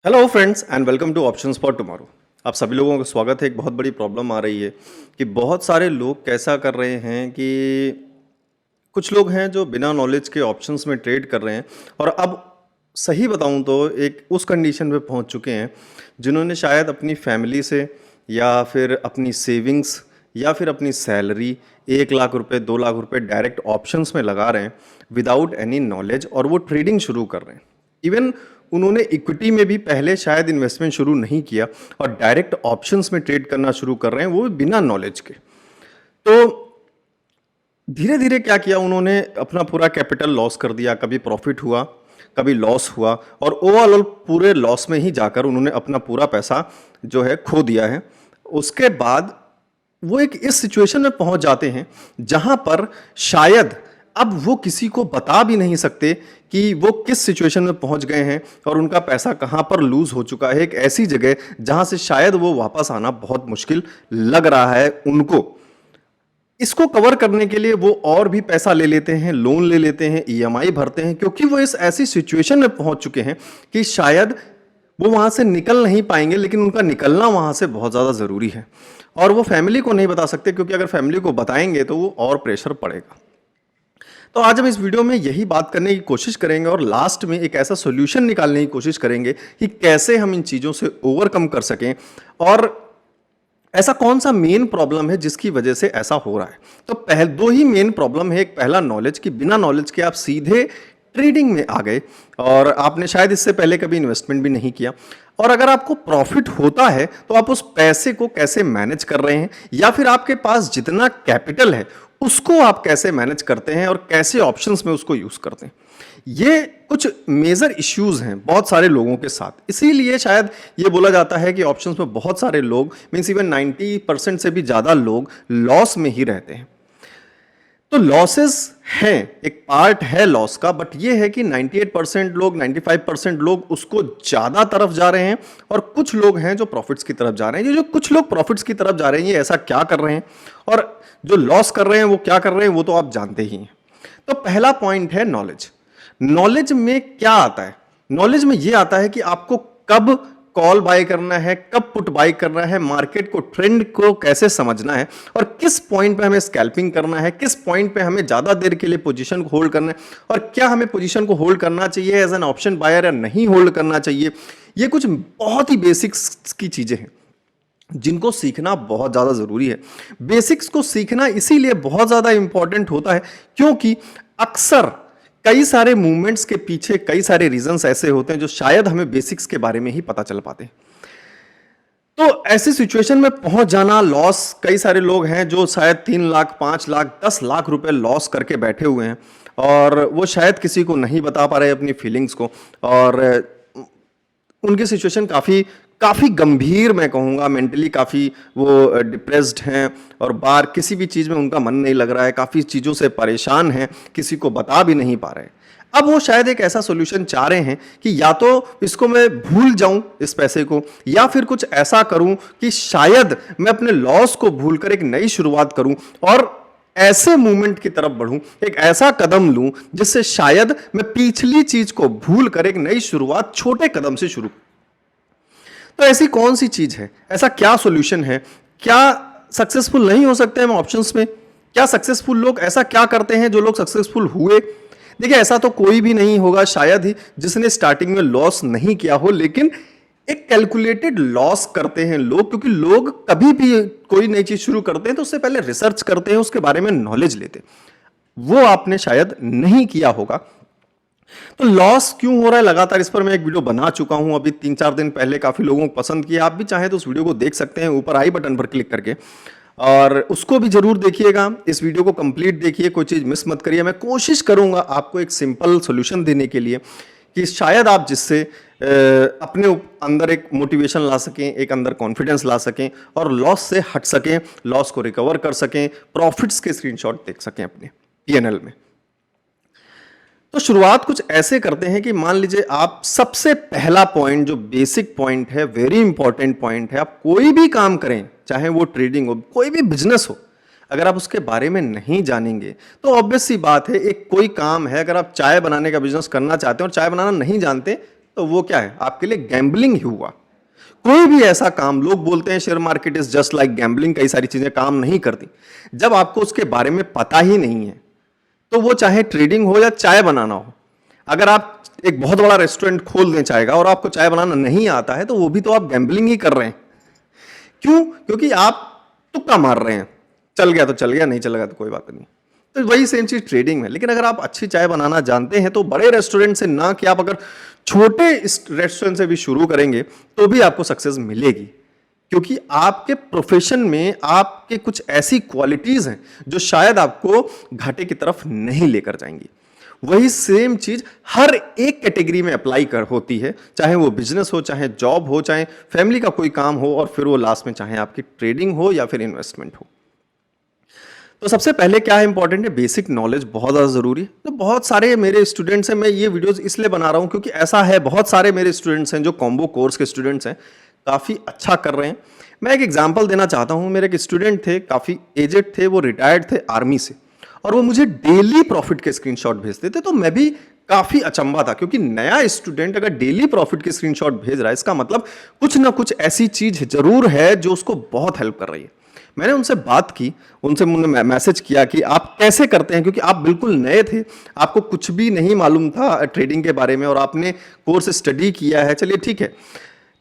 Hello friends and welcome two options for tomorrow. आप सभी लोगों का स्वागत है। एक बहुत बड़ी प्रॉब्लम आ रही है कि बहुत सारे लोग कैसा कर रहे हैं कि कुछ लोग हैं जो बिना नॉलेज के ऑप्शंस में ट्रेड कर रहे हैं और अब सही बताऊं तो एक उस कंडीशन पे पहुंच चुके हैं जिन्होंने शायद अपनी फैमिली से या फिर अपनी सेविंग्स या फिर अपनी सैलरी 1 लाख रुपए 2 लाख रुपए डायरेक्ट ऑप्शंस में लगा रहे हैं विदाउट एनी नॉलेज और वो ट्रेडिंग शुरू कर रहे हैं। इवन उन्होंने इक्विटी में भी पहले शायद इन्वेस्टमेंट शुरू नहीं किया और डायरेक्ट ऑप्शंस में ट्रेड करना शुरू कर रहे हैं, वो भी बिना नॉलेज के। तो धीरे धीरे क्या किया उन्होंने, अपना पूरा कैपिटल लॉस कर दिया, कभी प्रॉफिट हुआ कभी लॉस हुआ और ओवरऑल पूरे लॉस में ही जाकर उन्होंने अपना पूरा पैसा जो है खो दिया है। उसके बाद वो एक इस सिचुएशन में पहुंच जाते हैं जहां पर शायद अब वो किसी को बता भी नहीं सकते कि वो किस सिचुएशन में पहुंच गए हैं और उनका पैसा कहां पर लूज हो चुका है। एक ऐसी जगह जहां से शायद वो वापस आना बहुत मुश्किल लग रहा है उनको। इसको कवर करने के लिए वो और भी पैसा ले लेते हैं, लोन ले लेते हैं, ईएमआई भरते हैं, क्योंकि वो इस ऐसी सिचुएशन में पहुंच चुके हैं कि शायद वो वहां से निकल नहीं पाएंगे, लेकिन उनका निकलना वहां से बहुत ज्यादा जरूरी है और वो फैमिली को नहीं बता सकते, क्योंकि अगर फैमिली को बताएंगे तो वो और प्रेशर पड़ेगा। तो आज हम इस वीडियो में यही बात करने की कोशिश करेंगे और लास्ट में एक ऐसा सॉल्यूशन निकालने की कोशिश करेंगे कि कैसे हम इन चीजों से ओवरकम कर सकें और ऐसा कौन सा मेन प्रॉब्लम है जिसकी वजह से ऐसा हो रहा है। तो पहले दो ही मेन प्रॉब्लम है। एक पहला नॉलेज की, बिना नॉलेज के आप सीधे ट्रेडिंग में आ गए और आपने शायद इससे पहले कभी इन्वेस्टमेंट भी नहीं किया, और अगर आपको प्रॉफिट होता है तो आप उस पैसे को कैसे मैनेज कर रहे हैं, या फिर आपके पास जितना कैपिटल है उसको आप कैसे मैनेज करते हैं और कैसे ऑप्शंस में उसको यूज करते हैं। ये कुछ मेजर इश्यूज हैं बहुत सारे लोगों के साथ। इसीलिए शायद ये बोला जाता है कि ऑप्शंस में बहुत सारे लोग, मींस इवन 90% से भी ज्यादा लोग लॉस में ही रहते हैं। तो लॉसेस हैं, एक पार्ट है लॉस का, बट ये है कि 98% लोग, 95% लोग उसको ज्यादा तरफ जा रहे हैं और कुछ लोग हैं जो प्रॉफिट्स की तरफ जा रहे हैं। ये जो कुछ लोग प्रॉफिट्स की तरफ जा रहे हैं, ये ऐसा क्या कर रहे हैं, और जो लॉस कर रहे हैं वो क्या कर रहे हैं, वो तो आप जानते ही हैं। तो पहला पॉइंट है नॉलेज। नॉलेज में क्या आता है? नॉलेज में ये आता है कि आपको कब कॉल बाय करना है, कब पुट बाय करना है, मार्केट को, ट्रेंड को कैसे समझना है और किस पॉइंट पे हमें स्कैल्पिंग करना है, किस पॉइंट पे हमें ज्यादा देर के लिए पोजीशन को होल्ड करना है और क्या हमें पोजीशन को होल्ड करना चाहिए एज एन ऑप्शन बायर या नहीं होल्ड करना चाहिए। ये कुछ बहुत ही बेसिक्स की चीजें हैं जिनको सीखना बहुत ज्यादा जरूरी है। बेसिक्स को सीखना इसीलिए बहुत ज्यादा इंपॉर्टेंट होता है क्योंकि अक्सर कई सारे मूवमेंट्स के पीछे कई सारे रीजंस ऐसे होते हैं जो शायद हमें बेसिक्स के बारे में ही पता चल पाते हैं। तो ऐसी सिचुएशन में पहुंच जाना, लॉस, कई सारे लोग हैं जो शायद 3 लाख 5 लाख 10 लाख रुपए लॉस करके बैठे हुए हैं और वो शायद किसी को नहीं बता पा रहे अपनी फीलिंग्स को, और उनकी सिचुएशन काफी काफी गंभीर, मैं कहूंगा मेंटली काफी वो डिप्रेस्ड हैं और बाहर किसी भी चीज में उनका मन नहीं लग रहा है, काफी चीजों से परेशान हैं, किसी को बता भी नहीं पा रहे। अब वो शायद एक ऐसा सॉल्यूशन चाह रहे हैं कि या तो इसको मैं भूल जाऊं इस पैसे को, या फिर कुछ ऐसा करूं कि शायद मैं अपने लॉस को भूलकर एक नई शुरुआत करूं और ऐसे मूवमेंट की तरफ बढ़ूं, एक ऐसा कदम लूं जिससे शायद मैं पिछली चीज को भूल कर एक नई शुरुआत छोटे कदम से शुरू। तो ऐसी कौन सी चीज है, ऐसा क्या सॉल्यूशन है? क्या सक्सेसफुल नहीं हो सकते हम ऑप्शंस में? क्या सक्सेसफुल लोग ऐसा क्या करते हैं जो लोग सक्सेसफुल हुए? देखिए, ऐसा तो कोई भी नहीं होगा शायद ही जिसने स्टार्टिंग में लॉस नहीं किया हो, लेकिन एक कैलकुलेटेड लॉस करते हैं लोग, क्योंकि लोग कभी भी कोई नई चीज शुरू करते हैं तो उससे पहले रिसर्च करते हैं, उसके बारे में नॉलेज लेते हैं। वो आपने शायद नहीं किया होगा। तो लॉस क्यों हो रहा है लगातार, इस पर मैं एक वीडियो बना चुका हूं अभी 3-4 दिन पहले, काफी लोगों को पसंद किया। आप भी चाहें तो उस वीडियो को देख सकते हैं ऊपर आई बटन पर क्लिक करके, और उसको भी जरूर देखिएगा। इस वीडियो को कंप्लीट देखिए, कोई चीज मिस मत करिए। मैं कोशिश करूंगा आपको एक सिंपल सॉल्यूशन देने के लिए कि शायद आप जिससे अपने अंदर एक मोटिवेशन ला सकें, एक अंदर कॉन्फिडेंस ला सकें और लॉस से हट सकें, लॉस को रिकवर कर सकें, प्रॉफिट्स के स्क्रीनशॉट देख सकें अपने पीएनएल में। तो शुरुआत कुछ ऐसे करते हैं कि मान लीजिए आप, सबसे पहला पॉइंट जो बेसिक पॉइंट है, वेरी इंपॉर्टेंट पॉइंट है, आप कोई भी काम करें, चाहे वो ट्रेडिंग हो, कोई भी बिजनेस हो, अगर आप उसके बारे में नहीं जानेंगे तो ऑब्वियस सी बात है, एक कोई काम है, अगर आप चाय बनाने का बिजनेस करना चाहते हैं और चाय बनाना नहीं जानते, तो वो क्या है, आपके लिए गैम्बलिंग ही हुआ। कोई भी ऐसा काम, लोग बोलते हैं share market is just like gambling, कई सारी चीजें काम नहीं करती। जब आपको उसके बारे में पता ही नहीं है, तो वो चाहे ट्रेडिंग हो या चाय बनाना हो, अगर आप एक बहुत बड़ा रेस्टोरेंट खोल दें चाय का और आपको चाय बनाना नहीं आता है, तो वो भी तो आप गैम्बलिंग ही कर रहे हैं। क्यों? क्योंकि आप तुक्का मार रहे हैं, चल गया तो चल गया, नहीं चलेगा तो कोई बात नहीं। तो वही सेम चीज ट्रेडिंग में। लेकिन अगर आप अच्छी चाय बनाना जानते हैं, तो बड़े रेस्टोरेंट से ना, कि आप अगर छोटे रेस्टोरेंट से भी शुरू करेंगे तो भी आपको सक्सेस मिलेगी, क्योंकि आपके प्रोफेशन में आपके कुछ ऐसी क्वालिटीज हैं जो शायद आपको घाटे की तरफ नहीं लेकर जाएंगी। वही सेम चीज हर एक कैटेगरी में अप्लाई कर होती है, चाहे वो बिजनेस हो, चाहे जॉब हो, चाहे फैमिली का कोई काम हो, और फिर वो लास्ट में चाहे आपकी ट्रेडिंग हो या फिर इन्वेस्टमेंट हो। तो सबसे पहले क्या है इंपॉर्टेंट है, बेसिक नॉलेज बहुत ज़्यादा ज़रूरी है। तो बहुत सारे मेरे स्टूडेंट्स हैं, मैं ये वीडियोस इसलिए बना रहा हूँ क्योंकि ऐसा है, बहुत सारे मेरे स्टूडेंट्स हैं जो कॉम्बो कोर्स के स्टूडेंट्स हैं, काफ़ी अच्छा कर रहे हैं। मैं एक एग्जांपल देना चाहता हूँ। मेरे एक स्टूडेंट थे, काफ़ी एजेड थे, वो रिटायर्ड थे आर्मी से, और वो मुझे डेली प्रॉफिट के स्क्रीनशॉट भेजते थे। तो मैं भी काफ़ी अचंभा था, क्योंकि नया स्टूडेंट अगर डेली प्रॉफिट के स्क्रीनशॉट भेज रहा है, इसका मतलब कुछ ना कुछ ऐसी चीज़ जरूर है जो उसको बहुत हेल्प कर रही है। मैंने उनसे बात की, उनसे मैंने मैसेज किया कि आप कैसे करते हैं, क्योंकि आप बिल्कुल नए थे, आपको कुछ भी नहीं मालूम था ट्रेडिंग के बारे में, और आपने कोर्स स्टडी किया है, चलिए ठीक है,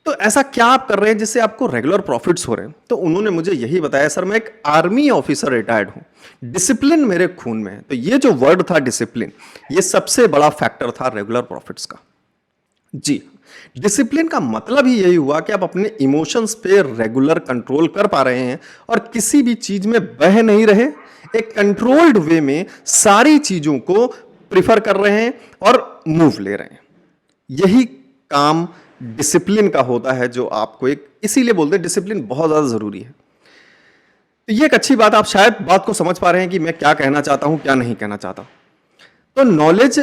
तो ऐसा क्या आप कर रहे हैं जिससे आपको रेगुलर प्रॉफिट्स हो रहे हैं। तो उन्होंने मुझे यही बताया, सर मैं एक आर्मी ऑफिसर रिटायर्ड हूं, डिसिप्लिन मेरे खून में है। तो ये जो वर्ड था डिसिप्लिन, ये सबसे बड़ा फैक्टर था रेगुलर प्रॉफिट्स का। जी, डिसिप्लिन का मतलब ही यही हुआ कि आप अपने इमोशंस पे रेगुलर कंट्रोल कर पा रहे हैं और किसी भी चीज में बह नहीं रहे, एक कंट्रोल्ड वे में सारी चीजों को प्रिफर कर रहे हैं और मूव ले रहे हैं। यही काम डिसिप्लिन का होता है, जो आपको एक, इसीलिए बोलते हैं डिसिप्लिन बहुत ज्यादा जरूरी है। तो ये एक अच्छी बात, आप शायद बात को समझ पा रहे हैं कि मैं क्या कहना चाहता हूं, क्या नहीं कहना चाहता। तो नॉलेज,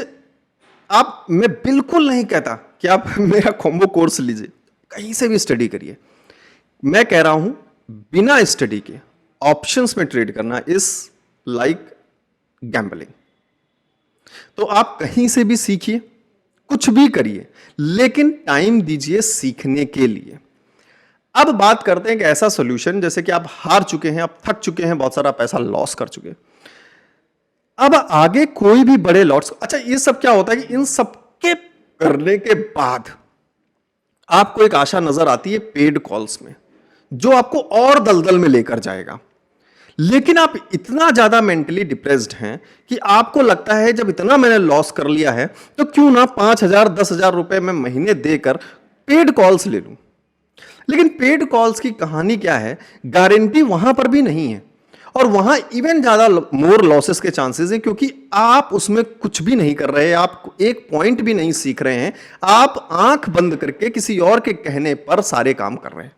आप, मैं बिल्कुल नहीं कहता कि आप मेरा कॉम्बो कोर्स लीजिए, कहीं से भी स्टडी करिए। मैं कह रहा हूं बिना स्टडी के ऑप्शंस में ट्रेड करना इज लाइक गैम्बलिंग। तो आप कहीं से भी सीखिए, कुछ भी करिए, लेकिन टाइम दीजिए सीखने के लिए। अब बात करते हैं कि ऐसा सोल्यूशन, जैसे कि आप हार चुके हैं, आप थक चुके हैं, बहुत सारा पैसा लॉस कर चुके हैं, अब आगे कोई भी बड़े लॉट्स, अच्छा ये सब क्या होता है कि इन सब के करने के बाद आपको एक आशा नजर आती है पेड कॉल्स में, जो आपको और दलदल में लेकर जाएगा। लेकिन आप इतना ज्यादा मेंटली डिप्रेस्ड हैं कि आपको लगता है जब इतना मैंने लॉस कर लिया है, तो क्यों ना 5,000 10,000 रुपए में महीने देकर पेड कॉल्स ले लूं। लेकिन पेड कॉल्स की कहानी क्या है, गारंटी वहां पर भी नहीं है, और वहां इवन ज्यादा मोर लॉसेस के चांसेस है, क्योंकि आप उसमें कुछ भी नहीं कर रहे, आप एक पॉइंट भी नहीं सीख रहे हैं, आप आंख बंद करके किसी और के कहने पर सारे काम कर रहे हैं।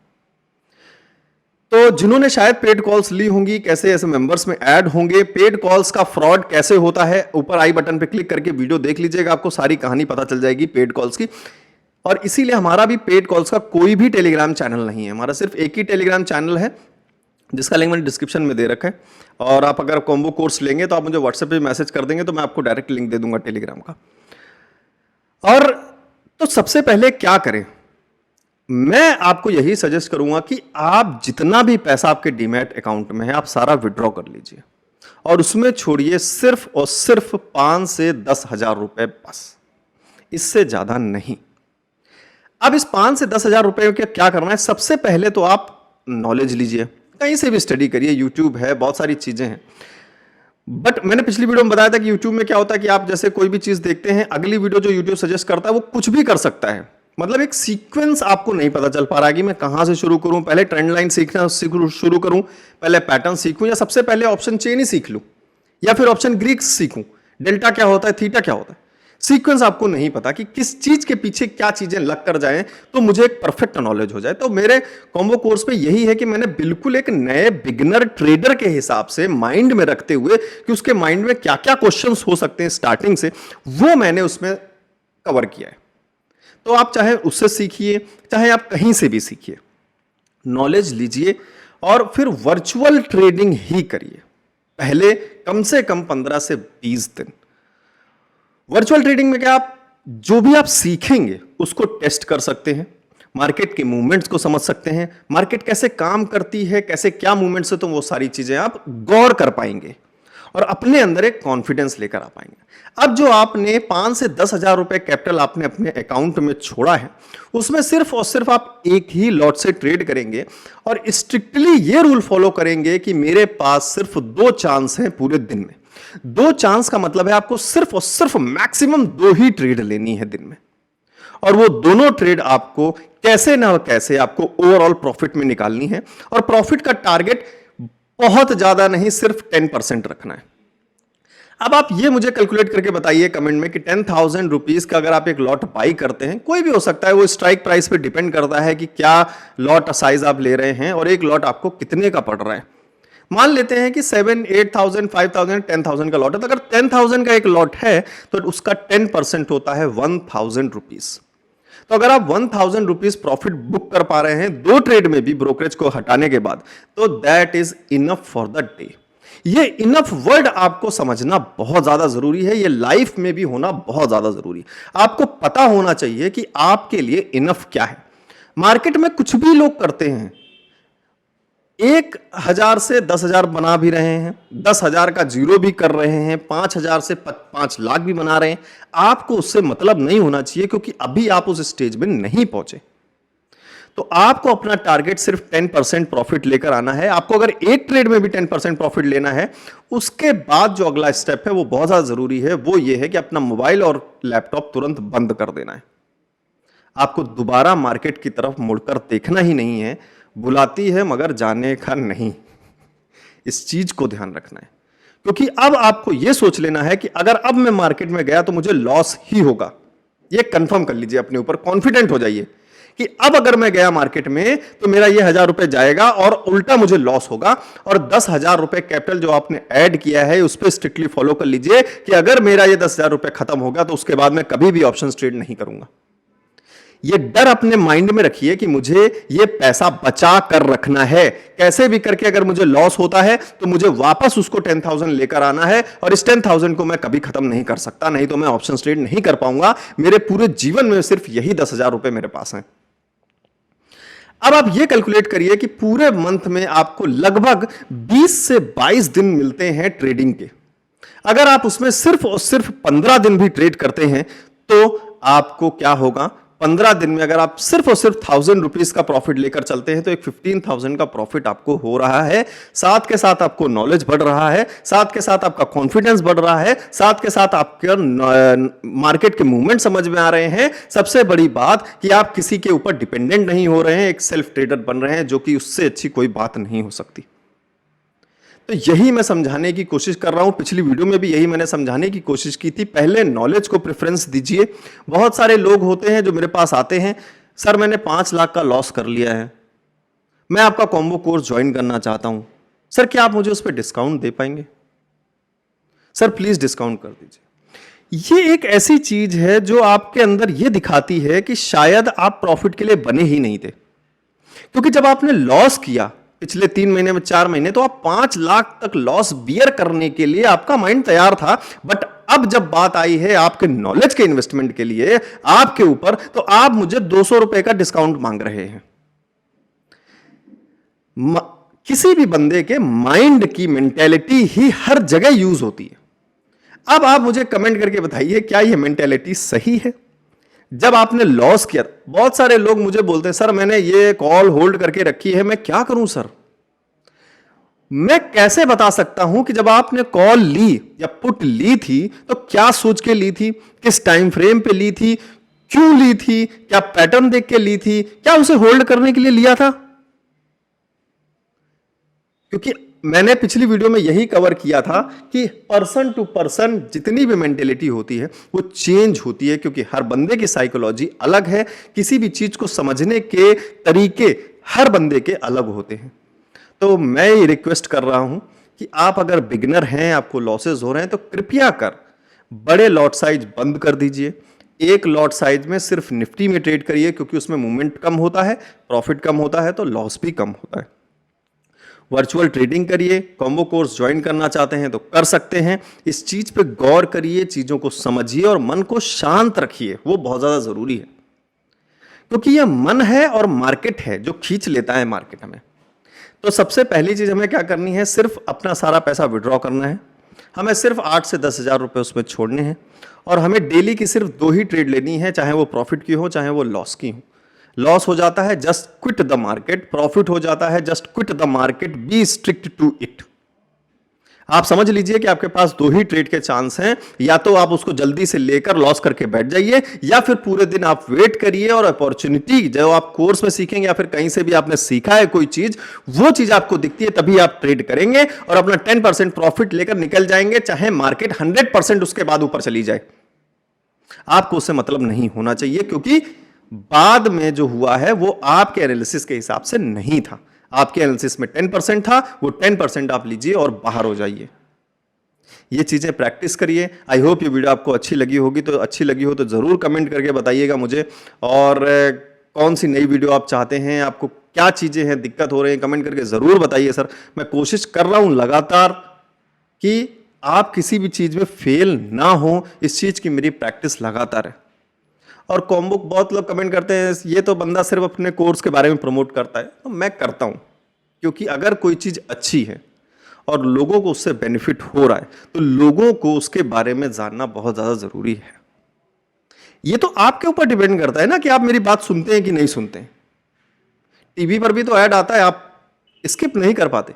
तो जिन्होंने शायद पेड कॉल्स ली होंगी, कैसे ऐसे मेंबर्स में ऐड होंगे, पेड कॉल्स का फ्रॉड कैसे होता है, ऊपर आई बटन पे क्लिक करके वीडियो देख लीजिएगा, आपको सारी कहानी पता चल जाएगी पेड कॉल्स की। और इसीलिए हमारा भी पेड कॉल्स का कोई भी टेलीग्राम चैनल नहीं है, हमारा सिर्फ एक ही टेलीग्राम चैनल है, जिसका लिंक मैंने डिस्क्रिप्शन में दे रखा है। और आप अगर कॉम्बो कोर्स लेंगे तो आप मुझे व्हाट्सएप पे मैसेज कर देंगे, तो मैं आपको डायरेक्ट लिंक दे दूंगा टेलीग्राम का। और तो सबसे पहले क्या करें, मैं आपको यही सजेस्ट करूंगा कि आप जितना भी पैसा आपके डीमैट अकाउंट में है, आप सारा विड्रॉ कर लीजिए, और उसमें छोड़िए सिर्फ और सिर्फ 5 से 10,000 रुपए, बस, इससे ज्यादा नहीं। अब इस 5 से 10,000 रुपए का क्या करना है, सबसे पहले तो आप नॉलेज लीजिए, कहीं से भी स्टडी करिए, यूट्यूब है, बहुत सारी चीजें हैं। बट मैंने पिछली वीडियो में बताया था कि यूट्यूब में क्या होता है कि आप जैसे कोई भी चीज देखते हैं, अगली वीडियो जो यूट्यूब सजेस्ट करता है वो कुछ भी कर सकता है। मतलब एक सीक्वेंस आपको नहीं पता चल पा रहा है कि मैं कहां से शुरू करूं, पहले ट्रेंड लाइन सीखना शुरू करूं, पहले पैटर्न सीखूं, या सबसे पहले ऑप्शन चेन ही सीख लूं, या फिर ऑप्शन ग्रीक सीखूं, डेल्टा क्या होता है, थीटा क्या होता है। सीक्वेंस आपको नहीं पता कि किस चीज के पीछे क्या चीजें लग कर जाएं, तो मुझे एक परफेक्ट नॉलेज हो जाए। तो मेरे कॉम्बो कोर्स पे यही है कि मैंने बिल्कुल एक नए बिगिनर ट्रेडर के हिसाब से माइंड में रखते हुए कि उसके माइंड में क्या क्या क्वेश्चंस हो सकते हैं स्टार्टिंग से, वो मैंने उसमें कवर किया है। तो आप चाहे उससे सीखिए, चाहे आप कहीं से भी सीखिए, नॉलेज लीजिए और फिर वर्चुअल ट्रेडिंग ही करिए, पहले कम से कम 15 से 20 दिन। वर्चुअल ट्रेडिंग में क्या, आप जो भी आप सीखेंगे उसको टेस्ट कर सकते हैं, मार्केट के मूवमेंट्स को समझ सकते हैं, मार्केट कैसे काम करती है, कैसे क्या मूवमेंट्स है, तो वो सारी चीजें आप गौर कर पाएंगे और अपने अंदर एक कॉन्फिडेंस लेकर आ पाएंगे। अब जो आपने 5 से 10,000 रुपए कैपिटल आपने अपने अकाउंट में छोड़ा है, उसमें सिर्फ और सिर्फ आप एक ही लॉट से ट्रेड करेंगे और स्ट्रिक्टली ये रूल फॉलो करेंगे कि मेरे पास सिर्फ 2 चांस हैं पूरे दिन में। 2 चांस का मतलब है आपको सिर्फ और सिर्फ मैक्सिमम 2 ही ट्रेड लेनी है दिन में, और वो दोनों ट्रेड आपको कैसे ना कैसे आपको ओवरऑल प्रॉफिट में निकालनी है, और प्रॉफिट का टारगेट बहुत ज्यादा नहीं, सिर्फ 10% रखना है। अब आप ये मुझे कैलकुलेट करके बताइए कमेंट में कि 10,000 रुपीज का अगर आप एक लॉट बाई करते हैं, कोई भी हो सकता है, वो स्ट्राइक प्राइस पे डिपेंड करता है कि क्या लॉट साइज आप ले रहे हैं और एक लॉट आपको कितने का पड़ रहा है। मान लेते हैं कि 7, 8,000, 5,000, 10,000 का लॉट है, तो अगर 10,000 का एक लॉट है तो उसका 10% होता है 1,000 रुपीज। तो अगर आप 1,000 रुपीज प्रॉफिट बुक कर पा रहे हैं 2 ट्रेड में भी ब्रोकरेज को हटाने के बाद, तो that is enough for the day. ये इनफ वर्ड आपको समझना बहुत ज्यादा जरूरी है, ये लाइफ में भी होना बहुत ज्यादा जरूरी है। आपको पता होना चाहिए कि आपके लिए इनफ क्या है। मार्केट में कुछ भी लोग करते हैं, 1,000 से 10,000 बना भी रहे हैं, 10,000 का जीरो भी कर रहे हैं, 5,000 से 5 लाख भी बना रहे हैं। आपको उससे मतलब नहीं होना चाहिए, क्योंकि अभी आप उस स्टेज में नहीं पहुंचे। तो आपको अपना टारगेट सिर्फ 10% प्रॉफिट लेकर आना है। आपको अगर एक ट्रेड में भी 10% प्रॉफिट लेना है, उसके बाद जो अगला स्टेप है वो बहुत ज्यादा जरूरी है, वो ये है कि अपना मोबाइल और लैपटॉप तुरंत बंद कर देना है। आपको दोबारा मार्केट की तरफ मुड़कर देखना ही नहीं है। बुलाती है मगर जाने का नहीं, इस चीज को ध्यान रखना है। क्योंकि अब आपको यह सोच लेना है कि अगर अब मैं मार्केट में गया तो मुझे लॉस ही होगा। यह कंफर्म कर लीजिए, अपने ऊपर कॉन्फिडेंट हो जाइए कि अब अगर मैं गया मार्केट में तो मेरा ये 1,000 रुपए जाएगा और उल्टा मुझे लॉस होगा। और 10,000 रुपए कैपिटल जो आपने ऐड किया है उस पर स्ट्रिक्टली फॉलो कर लीजिए कि अगर मेरा ये 10,000 रुपए खत्म हो गया तो उसके बाद मैं कभी भी ऑप्शंस ट्रेड नहीं करूंगा। ये डर अपने माइंड में रखिए कि मुझे ये पैसा बचा कर रखना है, कैसे भी करके अगर मुझे लॉस होता है तो मुझे वापस उसको 10,000 लेकर आना है, और इस 10,000 को मैं कभी खत्म नहीं कर सकता, नहीं तो मैं ऑप्शन ट्रेड नहीं कर पाऊंगा। मेरे पूरे जीवन में सिर्फ यही 10,000 रुपए मेरे पास हैं। अब आप ये कैलकुलेट करिए कि पूरे मंथ में आपको लगभग 20 से 22 दिन मिलते हैं ट्रेडिंग के। अगर आप उसमें सिर्फ और सिर्फ 15 दिन भी ट्रेड करते हैं तो आपको क्या होगा, 15 दिन में अगर आप सिर्फ और सिर्फ 1,000 रुपीज का प्रॉफिट लेकर चलते हैं तो एक 15,000 का प्रॉफिट आपको हो रहा है। साथ के साथ आपको नॉलेज बढ़ रहा है, साथ के साथ आपका कॉन्फिडेंस बढ़ रहा है, साथ के साथ आपके मार्केट के मूवमेंट समझ में आ रहे हैं। सबसे बड़ी बात कि आप किसी के ऊपर डिपेंडेंट नहीं हो रहे हैं, एक सेल्फ ट्रेडर बन रहे हैं, जो कि उससे अच्छी कोई बात नहीं हो सकती। तो यही मैं समझाने की कोशिश कर रहा हूं। पिछली वीडियो में भी यही मैंने समझाने की कोशिश की थी। पहले नॉलेज को प्रेफरेंस दीजिए। बहुत सारे लोग होते हैं जो मेरे पास आते हैं, सर मैंने 5 लाख का लॉस कर लिया है, मैं आपका कॉम्बो कोर्स ज्वाइन करना चाहता हूं, सर क्या आप मुझे उस पर डिस्काउंट दे पाएंगे? सर प्लीज डिस्काउंट कर दीजिए। ये एक ऐसी चीज है जो आपके अंदर यह दिखाती है कि शायद आप प्रॉफिट के लिए बने ही नहीं थे। क्योंकि जब आपने लॉस किया पिछले 3 महीने में, 4 महीने, तो आप 5 लाख तक लॉस बियर करने के लिए आपका माइंड तैयार था। बट अब जब बात आई है आपके नॉलेज के इन्वेस्टमेंट के लिए आपके ऊपर, तो आप मुझे 200 रुपए का डिस्काउंट मांग रहे हैं। किसी भी बंदे के माइंड की मेंटेलिटी ही हर जगह यूज होती है। अब आप मुझे कमेंट करके बताइए, क्या यह मेंटेलिटी सही है? जब आपने लॉस किया, बहुत सारे लोग मुझे बोलते हैं सर मैंने ये कॉल होल्ड करके रखी है, मैं क्या करूं सर? मैं कैसे बता सकता हूं कि जब आपने कॉल ली या पुट ली थी तो क्या सोच के ली थी, किस टाइम फ्रेम पे ली थी, क्यों ली थी, क्या पैटर्न देख के ली थी, क्या उसे होल्ड करने के लिए लिया था? क्योंकि मैंने पिछली वीडियो में यही कवर किया था कि पर्सन टू पर्सन जितनी भी मेंटेलिटी होती है वो चेंज होती है, क्योंकि हर बंदे की साइकोलॉजी अलग है। किसी भी चीज को समझने के तरीके हर बंदे के अलग होते हैं। तो मैं ये रिक्वेस्ट कर रहा हूं कि आप अगर बिगिनर हैं, आपको लॉसेस हो रहे हैं, तो कृपया कर बड़े लॉट साइज बंद कर दीजिए। एक लॉट साइज में सिर्फ निफ्टी में ट्रेड करिए, क्योंकि उसमें मूवमेंट कम होता है, प्रॉफिट कम होता है, तो लॉस भी कम होता है। वर्चुअल ट्रेडिंग करिए, कॉम्बो कोर्स ज्वाइन करना चाहते हैं तो कर सकते हैं। इस चीज पे गौर करिए, चीजों को समझिए और मन को शांत रखिए, वो बहुत ज्यादा जरूरी है, क्योंकि यह मन है और मार्केट है जो खींच लेता है मार्केट हमें। तो सबसे पहली चीज हमें क्या करनी है, सिर्फ अपना सारा पैसा विड्रॉ करना है। हमें सिर्फ 8 से 10 हज़ार रुपए उसमें छोड़ने हैं और हमें डेली की सिर्फ 2 ही ट्रेड लेनी है, चाहे वो प्रॉफिट की हो चाहे वो लॉस की हो। लॉस हो जाता है just quit the market, profit हो जाता है just quit the market, be strict to it. आप समझ लीजिए कि आपके पास 2 ही ट्रेड के चांस हैं, या तो आप उसको जल्दी से लेकर लॉस करके बैठ जाइए, या फिर पूरे दिन आप वेट करिए और अपॉर्चुनिटी जो आप कोर्स में सीखेंगे या फिर कहीं से भी आपने सीखा है कोई चीज, वो चीज आपको दिखती है तभी आप ट्रेड करेंगे और अपना 10% प्रॉफिट लेकर निकल जाएंगे, चाहे मार्केट 100% उसके बाद ऊपर चली जाए। आपको उससे मतलब नहीं होना चाहिए, क्योंकि बाद में जो हुआ है वो आपके एनालिसिस के हिसाब से नहीं था। आपके एनालिसिस में 10% था, वो 10% आप लीजिए और बाहर हो जाइए। ये चीजें प्रैक्टिस करिए। आई होप ये वीडियो आपको अच्छी लगी होगी, तो अच्छी लगी हो तो जरूर कमेंट करके बताइएगा मुझे, और कौन सी नई वीडियो आप चाहते हैं, आपको क्या चीजें हैं दिक्कत हो रही है, कमेंट करके जरूर बताइए। सर मैं कोशिश कर रहा हूं लगातार कि आप किसी भी चीज में फेल ना हो, इस चीज की मेरी प्रैक्टिस लगातार है। और कॉम्बो, बहुत लोग कमेंट करते हैं ये तो बंदा सिर्फ अपने कोर्स के बारे में प्रमोट करता है, तो मैं करता हूं, क्योंकि अगर कोई चीज अच्छी है और लोगों को उससे बेनिफिट हो रहा है तो लोगों को उसके बारे में जानना बहुत ज्यादा जरूरी है। ये तो आपके ऊपर डिपेंड करता है ना कि आप मेरी बात सुनते हैं कि नहीं सुनते हैं। टीवी पर भी तो ऐड आता है, आप स्किप नहीं कर पाते।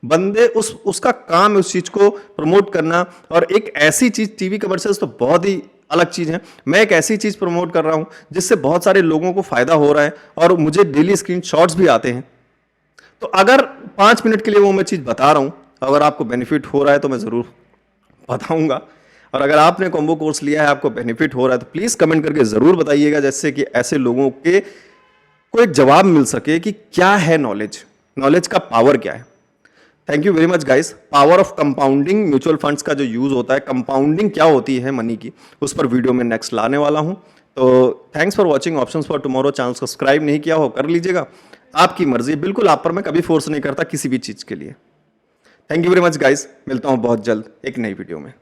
बंदे उसका काम है उस चीज को प्रमोट करना, और एक ऐसी चीज, टीवी कमर्शियल्स तो बहुत ही अलग चीज है। मैं एक ऐसी चीज प्रमोट कर रहा हूं जिससे बहुत सारे लोगों को फायदा हो रहा है और मुझे डेली स्क्रीनशॉट्स भी आते हैं। तो अगर 5 मिनट के लिए वो मैं चीज बता रहा हूं, अगर आपको बेनिफिट हो रहा है तो मैं जरूर बताऊंगा। और अगर आपने कॉम्बो कोर्स लिया है, आपको बेनिफिट हो रहा है, तो प्लीज कमेंट करके जरूर बताइएगा, जैसे कि ऐसे लोगों के को एक जवाब मिल सके कि क्या है नॉलेज, नॉलेज का पावर क्या है। Thank you very much guys. Power of compounding mutual funds का जो यूज होता है, कंपाउंडिंग क्या होती है मनी की, उस पर वीडियो में नेक्स्ट लाने वाला हूं। तो thanks for watching options for tomorrow. Channel subscribe नहीं किया हो कर लीजिएगा, आपकी मर्जी, बिल्कुल आप पर मैं कभी फोर्स नहीं करता किसी भी चीज के लिए। Thank you very much guys, मिलता हूं बहुत जल्द एक नई वीडियो में।